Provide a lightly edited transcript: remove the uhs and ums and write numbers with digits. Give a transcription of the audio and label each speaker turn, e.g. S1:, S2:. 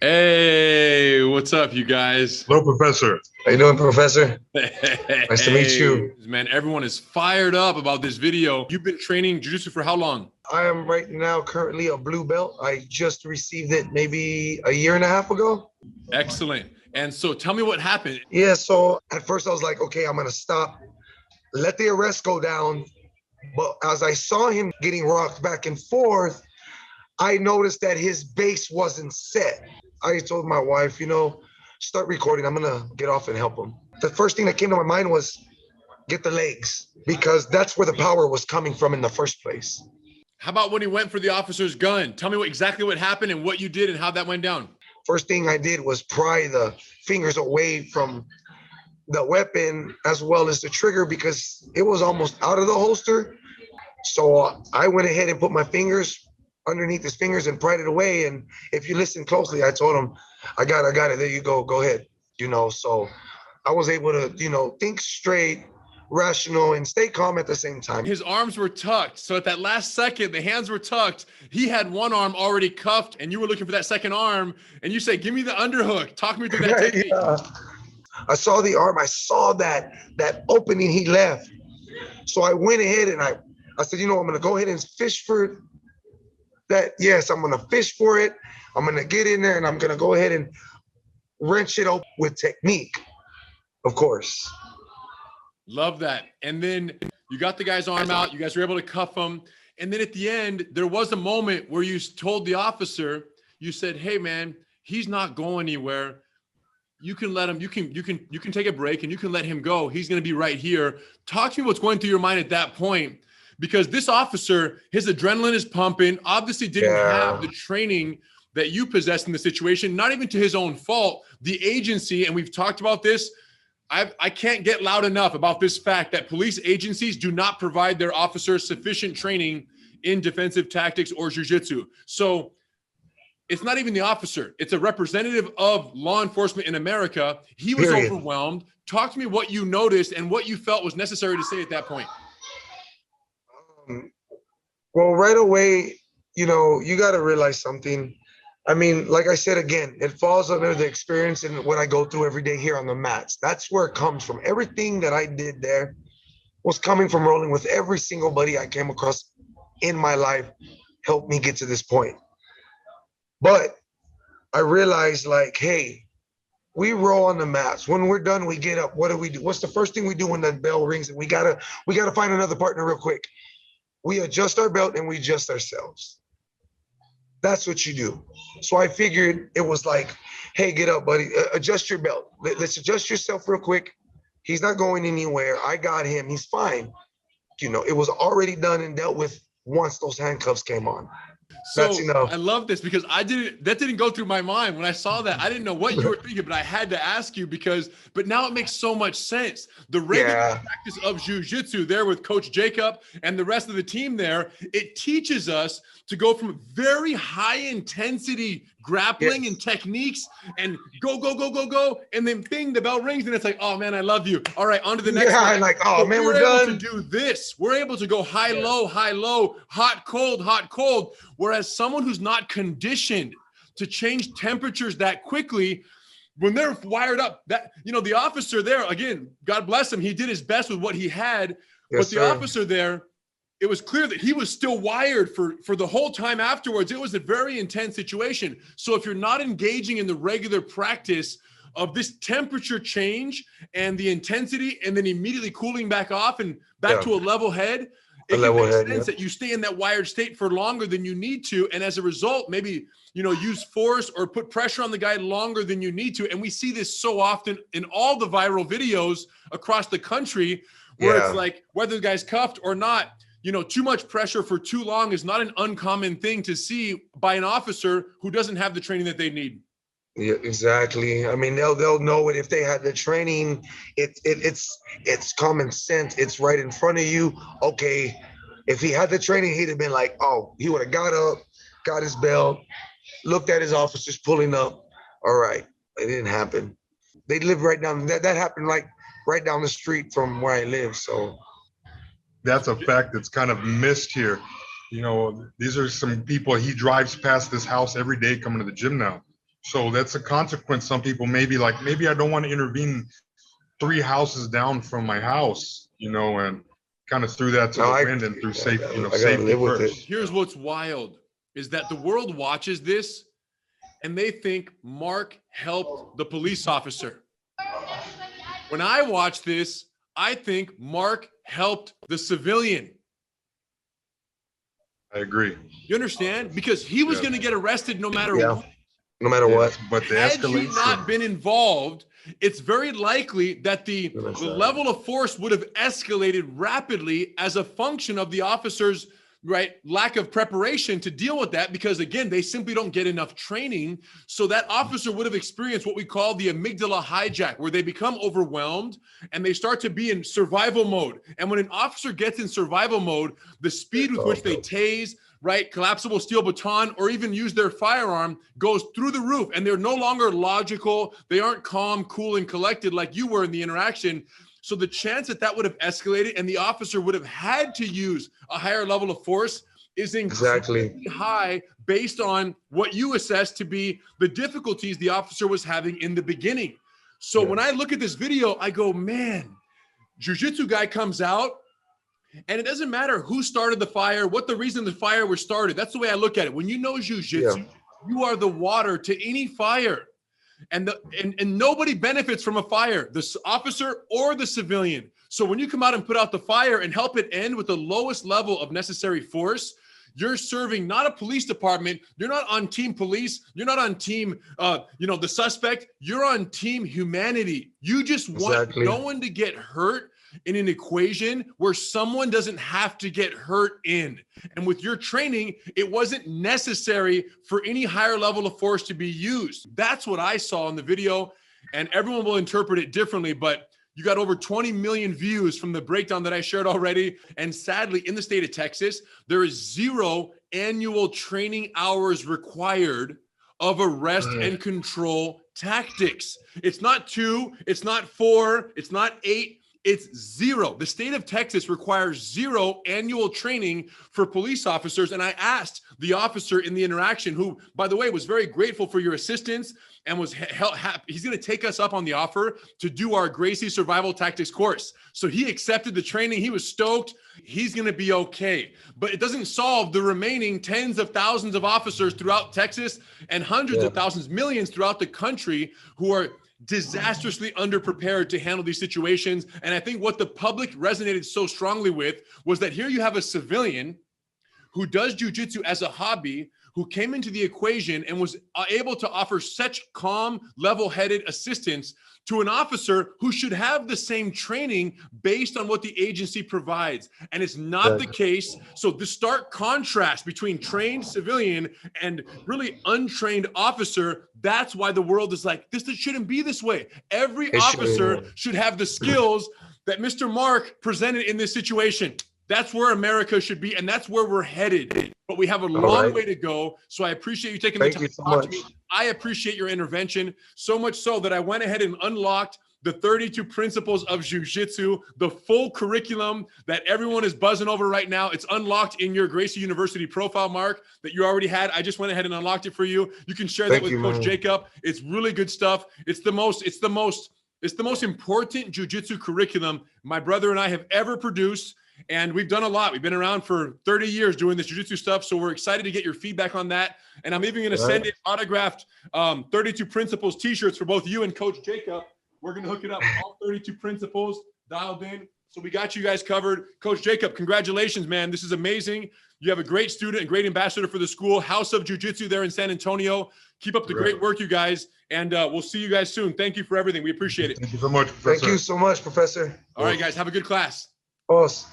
S1: Hey, what's up, you guys?
S2: Hello, Professor.
S3: How you doing, Professor? Nice to meet
S1: Hey,
S3: you.
S1: man, everyone is fired up about this video. You've been training jiu-jitsu for how long?
S3: I am right now currently a blue belt. I just received it maybe a year and a half ago.
S1: Excellent. And so tell me what happened.
S3: Yeah, so at first I was like, okay, I'm gonna stop, let the arrest go down. But as I saw him getting rocked back and forth, I noticed that his base wasn't set. I told my wife, start recording. I'm gonna get off and help him. The first thing that came to my mind was get the legs, because that's where the power was coming from in the first place.
S1: How about when he went for the officer's gun? Tell me exactly what happened and what you did and how that went down.
S3: First thing I did was pry the fingers away from the weapon as well as the trigger because it was almost out of the holster. So I went ahead and put my fingers underneath his fingers and pried it away. And if you listen closely, I told him, I got it. There you go. Go ahead. So I was able to, think straight, rational, and stay calm at the same time.
S1: His arms were tucked. So at that last second, the hands were tucked. He had one arm already cuffed and you were looking for that second arm. And you say, give me the underhook. Talk me through that technique.
S3: Yeah. I saw the arm. I saw that opening he left. So I went ahead and I said, I'm going to go ahead and fish for that. Yes, I'm going to fish for it. I'm going to get in there and I'm going to go ahead and wrench it open with technique, of course.
S1: Love that. And then you got the guy's arm out. You guys were able to cuff him. And then at the end, there was a moment where you told the officer, you said, hey, man, he's not going anywhere. You can let him, you can take a break and you can let him go. He's going to be right here. Talk to me what's going through your mind at that point, because this officer, his adrenaline is pumping, obviously didn't have the training that you possessed in the situation, not even to his own fault. The agency, and we've talked about this, I can't get loud enough about this fact that police agencies do not provide their officers sufficient training in defensive tactics or jiu-jitsu. So it's not even the officer. It's a representative of law enforcement in America. He was overwhelmed. Talk to me what you noticed and what you felt was necessary to say at that point.
S3: Well, right away, you got to realize something. I mean, like I said, again, it falls under the experience and what I go through every day here on the mats. That's where it comes from. Everything that I did there was coming from rolling with every single buddy I came across in my life, helped me get to this point. But I realized, like, hey, we roll on the mats. When we're done, we get up. What do we do? What's the first thing we do when the bell rings? And we gotta find another partner real quick. We adjust our belt and we adjust ourselves. That's what you do. So I figured it was like, hey, get up, buddy. Adjust your belt. Let's adjust yourself real quick. He's not going anywhere. I got him. He's fine. It was already done and dealt with once those handcuffs came on.
S1: So
S3: that's enough.
S1: I love this because that didn't go through my mind when I saw that. I didn't know what you were thinking, but I had to ask you but now it makes so much sense. The regular practice of jiu-jitsu there with Coach Jacob and the rest of the team there, it teaches us to go from very high intensity grappling and techniques and go. And then bing, the bell rings and it's like, oh man, I love you. All right, on to the next one.
S3: And like, oh man, we're
S1: able
S3: done.
S1: to do this. We're able to go high, low, hot, cold. Whereas someone who's not conditioned to change temperatures that quickly, when they're wired up, that, the officer there, again, God bless him, he did his best with what he had. But the officer there, it was clear that he was still wired for the whole time afterwards. It was a very intense situation. So if you're not engaging in the regular practice of this temperature change and the intensity and then immediately cooling back off and back to a level head, it can make sense that you stay in that wired state for longer than you need to. And as a result, maybe, use force or put pressure on the guy longer than you need to. And we see this so often in all the viral videos across the country where it's like, whether the guy's cuffed or not, too much pressure for too long is not an uncommon thing to see by an officer who doesn't have the training that they need.
S3: Yeah, exactly. I mean, they'll know it if they had the training. It's common sense. It's right in front of you. Okay, if he had the training, he'd have been like, oh, he would have got up, got his belt, looked at his officers pulling up. All right, it didn't happen. They live right down. That happened like right down the street from where I live. So
S2: that's a fact that's kind of missed here. These are some people, he drives past this house every day coming to the gym now. So that's a consequence. Some people may be like, maybe I don't want to intervene 3 houses down from my house, you know, and kind of threw that to the wind and through safe, you know, safety first.
S1: Here's what's wild is that the world watches this and they think Mark helped the police officer. When I watch this, I think Mark helped the civilian.
S2: I agree.
S1: You understand? Because he was going to get arrested no matter what.
S3: No matter what.
S2: But the
S1: Had
S2: escalation,
S1: you not been involved, it's very likely that the level of force would have escalated rapidly as a function of the officer's lack of preparation to deal with that, because again, they simply don't get enough training. So that officer would have experienced what we call the amygdala hijack, where they become overwhelmed and they start to be in survival mode. And when an officer gets in survival mode, the speed with which they tase, collapsible steel baton, or even use their firearm goes through the roof, and they're no longer logical. They aren't calm, cool, and collected like you were in the interaction. So the chance that that would have escalated and the officer would have had to use a higher level of force is incredibly high based on what you assess to be the difficulties the officer was having in the beginning. So when I look at this video, I go, man, jiu-jitsu guy comes out, and it doesn't matter who started the fire, what the reason the fire was started. That's the way I look at it. When you know jiu-jitsu, you are the water to any fire. And nobody benefits from a fire, the officer or the civilian. So when you come out and put out the fire and help it end with the lowest level of necessary force, you're serving not a police department. You're not on team police. You're not on team, the suspect. You're on team humanity. You just want no one to get hurt in an equation where someone doesn't have to get hurt in. And with your training, it wasn't necessary for any higher level of force to be used. That's what I saw in the video, and everyone will interpret it differently, but you got over 20 million views from the breakdown that I shared already. And sadly, in the state of Texas, there is 0 annual training hours required of arrest and control tactics. It's not 2, it's not 4, it's not 8. It's 0. The state of Texas requires 0 annual training for police officers. And I asked the officer in the interaction, who, by the way, was very grateful for your assistance and was he's going to take us up on the offer to do our Gracie survival tactics course. So he accepted the training. He was stoked. He's going to be okay. But it doesn't solve the remaining tens of thousands of officers throughout Texas and hundreds of thousands, millions throughout the country who are disastrously underprepared to handle these situations. And I think what the public resonated so strongly with was that here you have a civilian who does jiu-jitsu as a hobby, who came into the equation and was able to offer such calm, level-headed assistance to an officer who should have the same training based on what the agency provides. And it's not the case. So the stark contrast between trained civilian and really untrained officer, that's why the world is like, this shouldn't be this way. Every officer should have the skills that Mr. Mark presented in this situation. That's where America should be, and that's where we're headed. But we have a long way to go. So I appreciate you taking the time to talk to me. I appreciate your intervention, so much so that I went ahead and unlocked the 32 principles of jiu-jitsu, the full curriculum that everyone is buzzing over right now. It's unlocked in your Gracie University profile, Mark, that you already had. I just went ahead and unlocked it for you. You can share that with Coach Jacob. It's really good stuff. It's the most important jiu-jitsu curriculum my brother and I have ever produced. And we've done a lot. We've been around for 30 years doing this jiu-jitsu stuff. So we're excited to get your feedback on that. And I'm even going to send in autographed 32 principles t-shirts for both you and Coach Jacob. We're going to hook it up with all 32 principles dialed in. So we got you guys covered. Coach Jacob, congratulations, man. This is amazing. You have a great student and great ambassador for the school, House of Jiu-Jitsu there in San Antonio. Keep up the great work, you guys. And we'll see you guys soon. Thank you for everything. We appreciate it.
S2: Thank you so much, Professor.
S3: Thank you so much, Professor.
S1: All right, guys. Have a good class.
S3: Awesome.